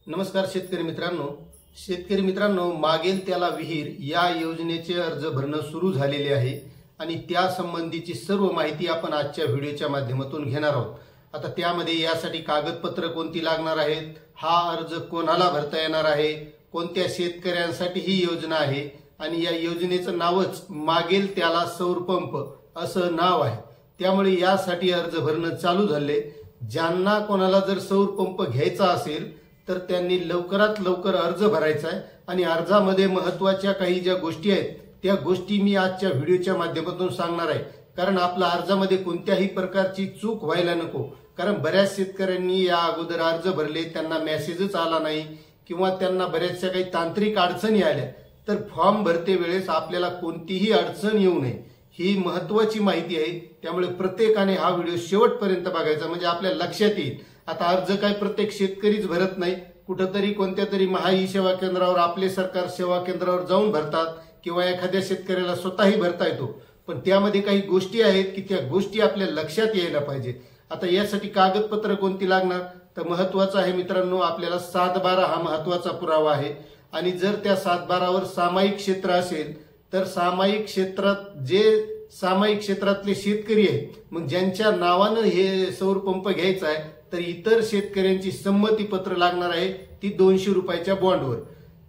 नमस्कार शेतकरी मित्रांनो, मागेल त्याला विहीर या योजनेचे अर्ज भरणं सुरू झालेले आहे आणि त्या संबंधीची सर्व माहिती आपण आजच्या व्हिडिओच्या माध्यमातून घेणार आहोत। आता त्यामध्ये यासाठी कागदपत्र कोणती लागणार आहेत, हा अर्ज कोणाला भरता येणार आहे, कोणत्या शेतकऱ्यांसाठी ही योजना आहे आणि या योजनेचं नावच मागेल त्याला सौर पंप असं नाव आहे। त्यामुळे यासाठी अर्ज भरणं चालू झाले। ज्यांना कोणाला जर सौर पंप घ्यायचा असेल तर त्यांनी लवकरात लवकर अर्ज भरायचा आहे आणि अर्जामध्ये महत्त्वाच्या काही ज्या गोष्टी आहेत त्या गोष्टी मी आजच्या व्हिडिओच्या माध्यमातून सांगणार आहे। कारण आपल्या अर्जामध्ये कोणत्याही प्रकारची चूक व्हायला नको। कारण बऱ्याच शेतकऱ्यांनी या अगोदर अर्ज भरले, त्यांना मेसेजच आला नाही किंवा त्यांना बऱ्याचशा काही तांत्रिक अडचणी आल्या। तर फॉर्म भरते वेळेस आपल्याला कोणतीही अडचण येऊ नये ही महत्त्वाची माहिती आहे। त्यामुळे प्रत्येकाने हा व्हिडिओ शेवटपर्यंत बघायचा म्हणजे आपल्या लक्षात येईल। आता अर्ज काय प्रत्येक शेतकरीच भरत नाही, कुठेतरी कोणत्या तरी महाई सेवा केंद्रावर, आपले सरकार सेवा केंद्रावर जाऊन भरतात किंवा एखाद्या शेतकऱ्याला स्वतःही भरता येतो। पण त्यामध्ये काही गोष्टी आहेत की त्या गोष्टी आपल्या लक्षात यायला पाहिजे। आता यासाठी कागदपत्र कोणती लागणार तर महत्त्वाचं आहे मित्रांनो, आपल्याला 7/12 हा महत्त्वाचा पुरावा आहे। आणि जर त्या 7/12वर सामायिक क्षेत्र असेल तर सामायिक क्षेत्रातले शेतकरी आहेत, मग ज्यांच्या नावानं हे सौर पंप घ्यायचा आहे तर इतर शेतकऱ्यांची संमती पत्र लागणार आहे, ती 200 रुपयाच्या बॉन्डवर।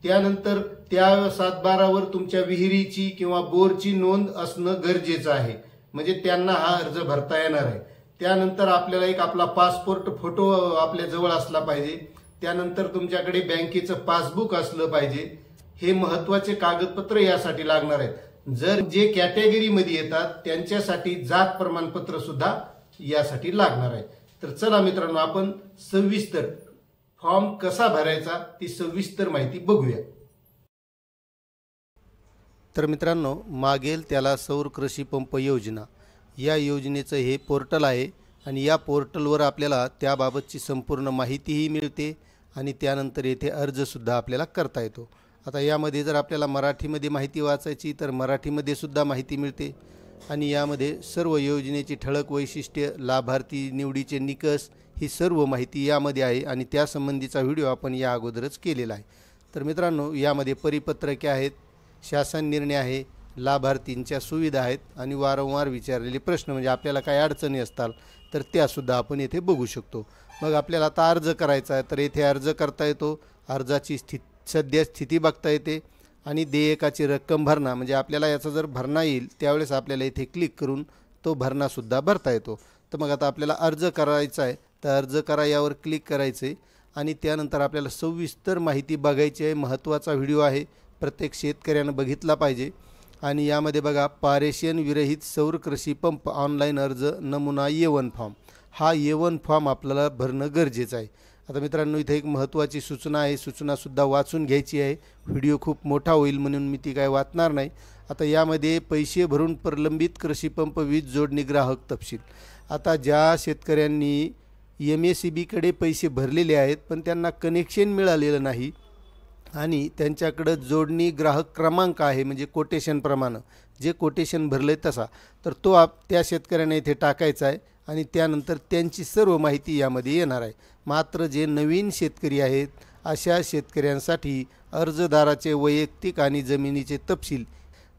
त्यानंतर त्या 7/12वर तुमच्या विहिरीची किंवा बोरची नोंद असणं गरजेचं आहे, म्हणजे त्यांना हा अर्ज भरता येणार आहे। त्यानंतर आपल्याला एक आपला पासपोर्ट फोटो आपल्या जवळ असला पाहिजे। त्यानंतर तुमच्याकडे बँकेचं पासबुक असलं पाहिजे। हे महत्त्वाचे कागदपत्र यासाठी लागणार आहेत। जर जे कॅटेगरीमध्ये येतात त्यांच्यासाठी जात प्रमाणपत्र सुद्धा यासाठी लागणार आहे। तर चला मित्रांनो, आपण सविस्तर फॉर्म कसा भरायचा ती सविस्तर माहिती बघूया। तर मित्रांनो, मागेल त्याला सौर कृषी पंप योजना या योजनेचं हे पोर्टल आहे आणि या पोर्टलवर आपल्याला त्याबाबतची संपूर्ण माहितीही मिळते आणि त्यानंतर येथे अर्ज सुद्धा आपल्याला करता येतो। आता यामध्ये जर आपल्याला मराठीमध्ये माहिती वाचायची तर मराठीमध्ये सुद्धा माहिती मिळते आणि यामध्ये सर्व योजनेची ठळक वैशिष्ट्ये, लाभार्थी निवडीचे निकष ही सर्व माहिती यामध्ये आहे आणि त्यासंबंधीचा व्हिडिओ आपण या अगोदरच केलेला आहे। तर मित्रांनो, यामध्ये परिपत्रके आहेत, शासन निर्णय आहे, लाभार्थींच्या सुविधा आहेत आणि वारंवार विचारलेले प्रश्न म्हणजे आपल्याला काही अडचणी असतात तर त्यासुद्धा आपण येथे बघू शकतो। मग आपल्याला आता अर्ज करायचा आहे तर येथे अर्ज करता येतो, अर्जाची सध्या स्थिती बघता येते आणि देयकाची रक्कम भरणा म्हणजे आपल्याला याचा जर भरणा येईल त्यावेळेस आपल्याला इथे क्लिक करून तो भरणासुद्धा भरता येतो। तर मग आता आपल्याला अर्ज करायचा आहे तर अर्ज करा यावर क्लिक करायचे आणि त्यानंतर आपल्याला सविस्तर माहिती बघायची आहे। महत्त्वाचा व्हिडिओ आहे, प्रत्येक शेतकऱ्यानं बघितला पाहिजे। आणि यामध्ये बघा, पारेषण विरहित सौर कृषी पंप ऑनलाईन अर्ज नमुना A1 फॉर्म, हा A1 फॉर्म आपल्याला भरणं गरजेचं आहे। आता मित्रांनो, इथे एक महत्त्वाची सूचना आहे, सूचनासुद्धा वाचून घ्यायची आहे। व्हिडिओ खूप मोठा होईल म्हणून मी ती काय वाचणार नाही। आता यामध्ये पैसे भरून प्रलंबित कृषी पंप वीज जोडणी ग्राहक तपशील। आता ज्या शेतकऱ्यांनी MSEBीकडे पैसे भरलेले आहेत पण त्यांना कनेक्शन मिळालेलं नाही आणि त्यांच्याकडं जोडणी ग्राहक क्रमांक आहे म्हणजे कोटेशनप्रमाणे जे कोटेशन भरले तसा, तर तो त्या शेतकऱ्याने इथे टाकायचा आहे आणि त्यानंतर त्यांची सर्व माहिती यामध्ये येणार आहे। मात्र जे नवीन शेतकरी आहेत अशा शेतकऱ्यांसाठी अर्जदाराचे वैयक्तिक आणि जमिनीचे तपशील,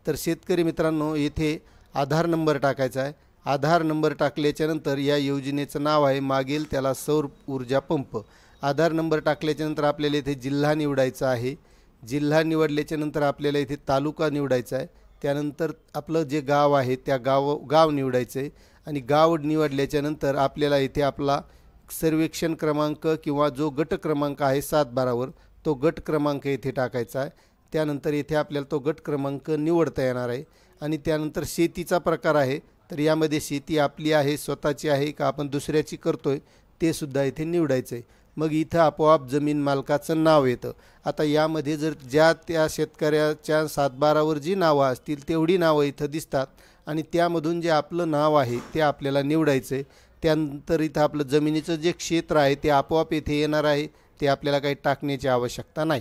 तर शेतकरी मित्रांनो येथे आधार नंबर टाकायचा आहे। आधार नंबर टाकल्याच्यानंतर या योजनेचं नाव आहे मागेल त्याला सौर ऊर्जा पंप। आधार नंबर टाकल्याच्यानंतर आपल्याला इथे जिल्हा निवडायचा आहे। जिल्हा निवडल्याच्यानंतर आपल्याला इथे तालुका निवडायचा आहे। त्यानंतर आपलं जे गाव आहे त्या गाव निवडायचं आहे आणि गाव निवडल्याच्यानंतर आपल्याला इथे आपला सर्वेक्षण क्रमांक किंवा जो गट क्रमांक आहे 7/12वर तो गट क्रमांक येथे टाकायचा आहे। त्यानंतर येथे आपल्याला तो गट क्रमांक निवडता येणार आहे आणि त्यानंतर शेतीचा प्रकार आहे, तर यामध्ये शेती आपली आहे, स्वतःची आहे का आपण दुसऱ्याची करतोय ते सुद्धा इथे निवडायचं आहे। मग इथं आपोआप जमीन मालकाचं नाव येतं। आता यामध्ये जर ज्या त्या शेतकऱ्याच्या 7/12वर जी नावं असतील तेवढी नावं इथं दिसतात आणि त्यामधून जे आपलं नाव आहे ते आपल्याला निवडायचं आहे। त्यानंतर इथं आपलं जमिनीचं जे क्षेत्र आहे ते आपोआप येथे येणार आहे, ते आपल्याला काही टाकण्याची आवश्यकता नाही।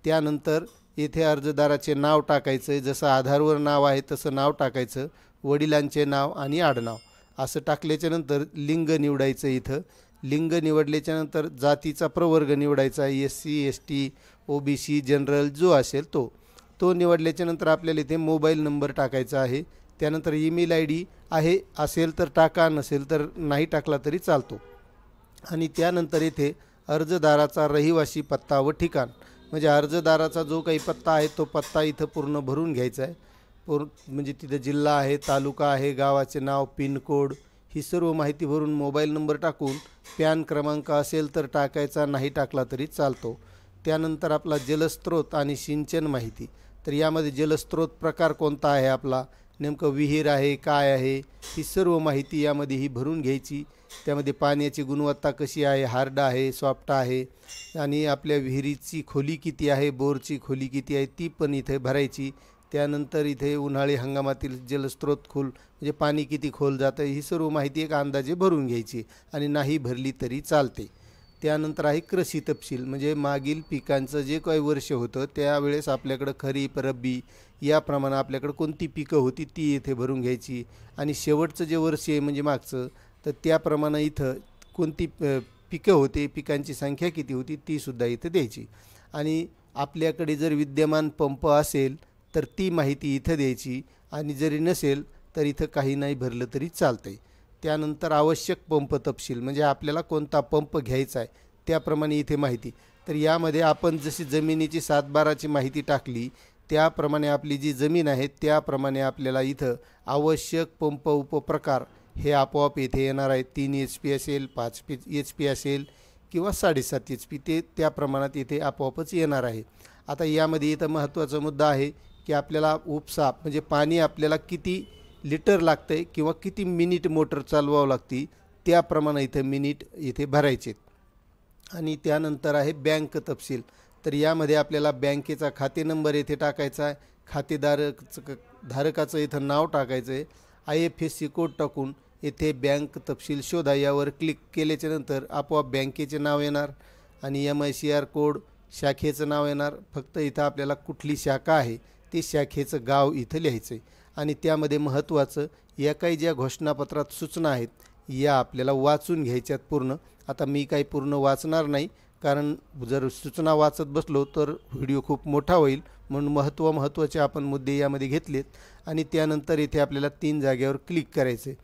त्यानंतर येथे अर्जदाराचे नाव टाकायचं आहे, जसं आधारवर नाव आहे तसं नाव टाकायचं, वडिलांचे नाव आणि आडनाव असं टाकल्याच्यानंतर लिंग निवडायचं इथं लिंग निवडल्याच्यानंतर जातीचा प्रवर्ग निवडायचा आहे, SC ST OBC जनरल जो असेल तो निवडल्याच्यानंतर आपल्याला इथे मोबाईल नंबर टाकायचा आहे. त्यानंतर ईमेल ID आहे असेल तर टाका, नसेल तर नाही टाकला तरी चालतो. आणि त्यानंतर इथे अर्जदाराचा रहिवासी पत्ता व ठिकाण म्हणजे अर्जदाराचा जो काही पत्ता आहे तो पत्ता इथं पूर्ण भरून घ्यायचा आहे. म्हणजे तिथे जिल्हा आहे, तालुका आहे, गावाचे नाव, पिनकोड ही सर्व माहिती भरून मोबाईल नंबर टाकून पॅन क्रमांक असेल तर टाकायचा, नाही टाकला तरी चालतो. त्यानंतर आपला जलस्रोत आणि सिंचन माहिती. तर यामध्ये जलस्रोत प्रकार कोणता आहे, आपला नेमकं विहीर आहे काय आहे, ही सर्व माहिती यामध्ये ही भरून घ्यायची. त्यामध्ये पाण्याची गुणवत्ता कशी आहे, हार्ड आहे सॉफ्ट आहे, आणि आपल्या विहिरीची खोली किती आहे, बोरची खोली किती आहे ती पण इथे भरायची. त्यानंतर इथे उन्हाळी हंगामातील जलस्रोत खोल म्हणजे पाणी किती खोल जातं ही सर्व माहिती एक अंदाजे भरून घ्यायची आणि नाही भरली तरी चालते. त्यानंतर आहे कृषी तपशील म्हणजे मागील पिकांचं जे काही वर्ष होतं त्यावेळेस आपल्याकडं खरीप रब्बी याप्रमाणे आपल्याकडं कोणती पिकं होती ती इथे भरून घ्यायची. आणि शेवटचं जे वर्ष आहे म्हणजे मागचं तर त्याप्रमाणे इथं कोणती पिकं होते, पिकांची संख्या किती होती तीसुद्धा इथं द्यायची. आणि आपल्याकडे जर विद्यमान पंप असेल तर ती माहिती इथं द्यायची, आणि जरी नसेल तर इथं काही नाही भरलं तरी चालतं आहे. त्यानंतर आवश्यक पंप तपशील म्हणजे आपल्याला कोणता पंप घ्यायचा आहे त्याप्रमाणे इथे माहिती. तर यामध्ये आपण जशी जमिनीची 7/12ची माहिती टाकली त्याप्रमाणे आपली जी जमीन आहे त्याप्रमाणे आपल्याला इथं आवश्यक पंप उपप्रकार हे आपोआप इथे येणार आहे. 3 HP असेल, 5 HP असेल किंवा 7.5 HP ते त्या प्रमाणात इथे आपोआपच येणार आहे. आता यामध्ये इथं महत्त्वाचा मुद्दा आहे की आपल्याला उपसा म्हणजे पाणी आपल्याला किती लिटर लागतं आहे किंवा किती मिनिट मोटर चालवावं लागते त्याप्रमाणे इथं मिनिट इथे भरायचे. आणि त्यानंतर आहे बँक तपशील. तर यामध्ये आपल्याला बँकेचा खाते नंबर येथे टाकायचा आहे, धारकाचं इथं नाव टाकायचं आहे, IFSC कोड टाकून येथे बँक तपशील शोधा यावर क्लिक केल्याच्यानंतर आपोआप बँकेचे नाव येणार आणि MICR कोड, शाखेचं नाव येणार. फक्त इथं आपल्याला कुठली शाखा आहे ते शाखेचं गाव इथं लिहायचं आहे. आणि त्यामध्ये महत्त्वाचं या काही ज्या घोषणापत्रात सूचना आहेत या आपल्याला वाचून घ्यायच्यात पूर्ण. आता मी काही पूर्ण वाचणार नाही कारण जर सूचना वाचत बसलो तर व्हिडिओ खूप मोठा होईल, म्हणून महत्त्वाचे आपण मुद्दे यामध्ये घेतलेत. आणि त्यानंतर इथे आपल्याला 3 जागेवर क्लिक करायचे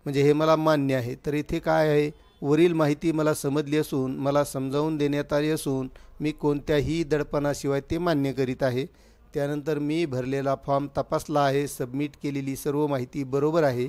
म्हणजे हे मला मान्य आहे. तर इथे काय आहे, वरील माहिती मला समजली असून मला समजावून देण्यात आली असून मी कोणत्याही दडपणाशिवाय ते मान्य करीत आहे. त्यानंतर मी भरलेला फॉर्म तपासला आहे, सबमिट केलेली सर्व माहिती बरोबर आहे.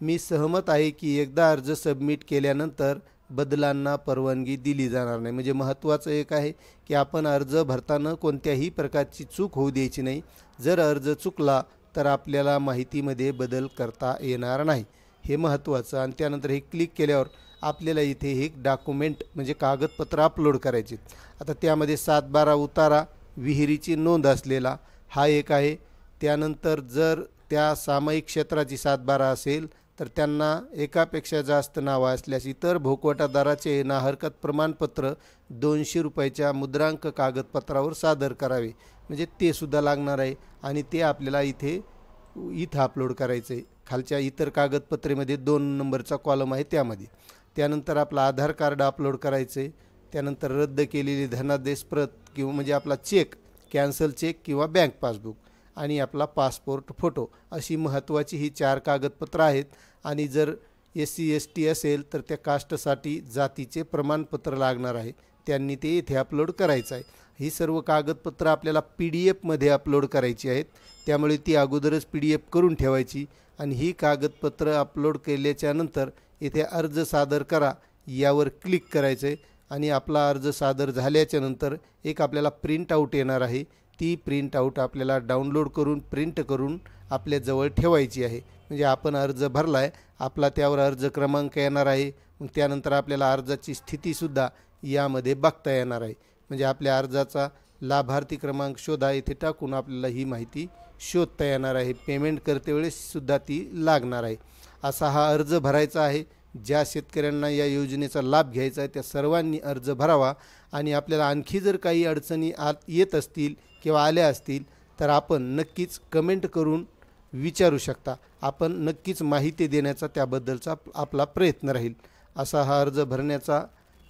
मी सहमत आहे की एकदा अर्ज सबमिट केल्यानंतर बदलांना परवानगी दिली जाणार नाही. म्हणजे महत्त्वाचं एक आहे की आपण अर्ज भरताना कोणत्याही प्रकारची चूक होऊ द्यायची नाही. जर अर्ज चुकला तर आपल्याला माहितीमध्ये बदल करता येणार नाही, हे महत्त्वाचं. आणि त्यानंतर हे क्लिक केल्यावर आपल्याला इथे हे डॉक्युमेंट म्हणजे कागदपत्र अपलोड करायचे. आता त्यामध्ये 7/12 उतारा, विहिरीची नोंद असलेला हा एक आहे. त्यानंतर जर त्या सामायिक क्षेत्राची 7/12 असेल तर त्यांना एकापेक्षा जास्त नावं असल्यास इतर भोगवटादाराचे नाहरकत प्रमाणपत्र 200 रुपयाच्या मुद्रांक कागदपत्रावर सादर करावे म्हणजे ते सुद्धा लागणार आहे. आणि ते आपल्याला इथं अपलोड करायचं आहे. खालच्या इतर कागदपत्रेमध्ये 2 नंबरचा कॉलम आहे त्यामध्ये. त्यानंतर आपलं आधार कार्ड अपलोड करायचं आहे. त्यानंतर रद्द केलेली धनादेश प्रत किंवा म्हणजे आपला चेक, कॅन्सल चेक किंवा बँक पासबुक आणि आपला पासपोर्ट फोटो अशी महत्त्वाची ही 4 कागदपत्रं आहेत. आणि जर SC ST असेल तर त्या कास्टसाठी जातीचे प्रमाणपत्र लागणार आहे, त्यांनी ते इथे अपलोड करायचं आहे. ही सर्व कागदपत्रं आपल्याला PDF अपलोड करायची आहेत, त्यामुळे ती अगोदरच PDF करून ठेवायची. आणि ही कागदपत्रं अपलोड केल्याच्यानंतर इथे अर्ज सादर करा यावर क्लिक करायचं आहे. आणि आपला अर्ज सादर झाल्याच्यानंतर एक आपल्याला प्रिंट आऊट येणार आहे. ती प्रिंट आऊट आपल्याला डाउनलोड करून प्रिंट करून आपल्याजवळ ठेवायची आहे. म्हणजे आपण अर्ज भरला आहे, आपला त्यावर अर्ज क्रमांक येणार आहे. मग त्यानंतर आपल्याला अर्जाची स्थितीसुद्धा यामध्ये बघता येणार आहे. म्हणजे आपल्या अर्जाचा लाभार्थी क्रमांक शोधा इथे टाकून आपल्याला ही माहिती शोधता येणार आहे. पेमेंट करते वेळेससुद्धा ती लागणार आहे. असा हा अर्ज भरायचा आहे. ज्या शेतकऱ्यांना या योजनेचा लाभ घ्यायचा आहे त्या सर्वांनी अर्ज भरावा. आणि आपल्याला आणखी जर काही अडचणी येत असतील किंवा आल्या असतील तर आपण नक्कीच कमेंट करून विचारू शकता. आपण नक्कीच माहिती देण्याचा त्याबद्दलचा आपला प्रयत्न राहील. असा हा अर्ज भरण्याचा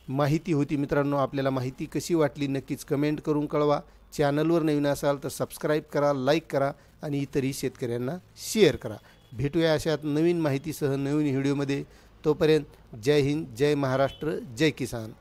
माहिती होती. मित्रांनो, आपल्याला माहिती कशी वाटली नक्कीच कमेंट करून कळवा. चॅनलवर नवीन असाल तर सबस्क्राईब करा, लाईक करा आणि इतरही शेतकऱ्यांना शेअर करा. भेटूया अशात नवीन माहितीसह नवीन व्हिडिओमध्ये. तोपर्यंत जय हिंद, जय महाराष्ट्र, जय किसान.